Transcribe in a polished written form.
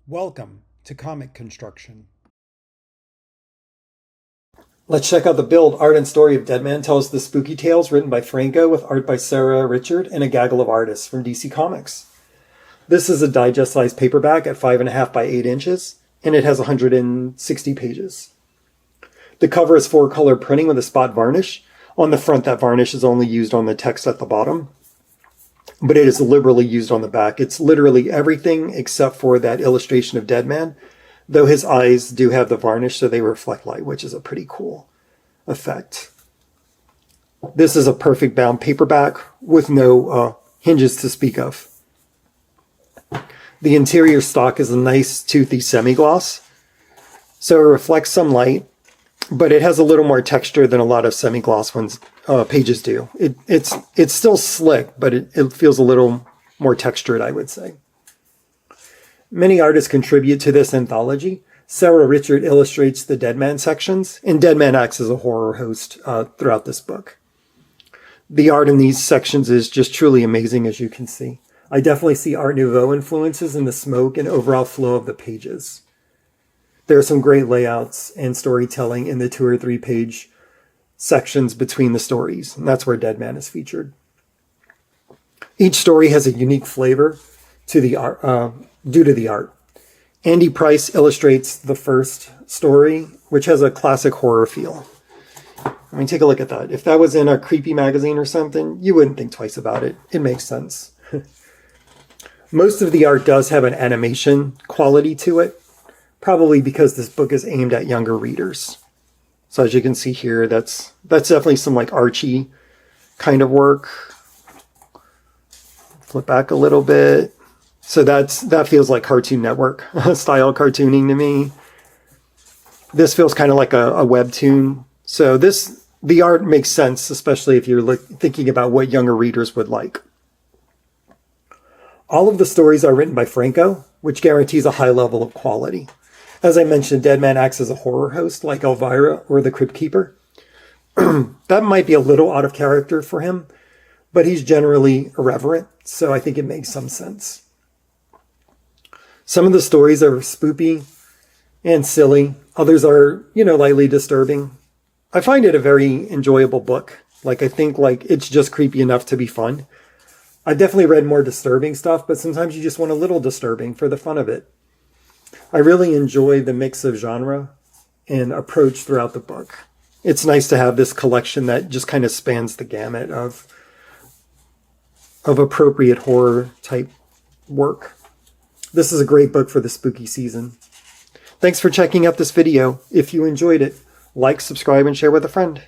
Welcome to Comic Construction. Let's check out the build, art, and story of Deadman Tells the Spooky Tales, written by Franco with art by Sarah Richard and a gaggle of artists from DC Comics. This is a digest-sized paperback at 5.5 by 8 inches, and it has 160 pages. The cover is 4-color printing with a spot varnish. On the front, that varnish is only used on the text at the bottom, but it is liberally used on the back. It's literally everything except for that illustration of Deadman, though his eyes do have the varnish so they reflect light, which is a pretty cool effect. This is a perfect bound paperback with no hinges to speak of. The interior stock is a nice toothy semi-gloss, so it reflects some light, but it has a little more texture than a lot of semi-gloss pages do. It's still slick, but it feels a little more textured, I would say. Many artists contribute to this anthology. Sarah Richard illustrates the Deadman sections, and Deadman acts as a horror host throughout this book. The art in these sections is just truly amazing, as you can see. I definitely see Art Nouveau influences in the smoke and overall flow of the pages. There are some great layouts and storytelling in the 2 or 3 page sections between the stories, and that's where Deadman is featured. Each story has a unique flavor to the art, due to the art. Andy Price illustrates the first story, which has a classic horror feel. I mean, take a look at that. If that was in a creepy magazine or something, you wouldn't think twice about it. It makes sense. Most of the art does have an animation quality to it, probably because this book is aimed at younger readers. So as you can see here, that's definitely some like Archie kind of work. Flip back a little bit. So that feels like Cartoon Network style cartooning to me. This feels kind of like a webtoon. So the art makes sense, especially if you're thinking about what younger readers would like. All of the stories are written by Franco, which guarantees a high level of quality. As I mentioned, Deadman acts as a horror host like Elvira or the Crypt Keeper. That might be a little out of character for him, but he's generally irreverent, so I think it makes some sense. Some of the stories are spoopy and silly. Others are, lightly disturbing. I find it a very enjoyable book. I think it's just creepy enough to be fun. I definitely read more disturbing stuff, but sometimes you just want a little disturbing for the fun of it. I really enjoy the mix of genre and approach throughout the book. It's nice to have this collection that just kind of spans the gamut of appropriate horror type work. This is a great book for the spooky season. Thanks for checking out this video. If you enjoyed it, like, subscribe, and share with a friend.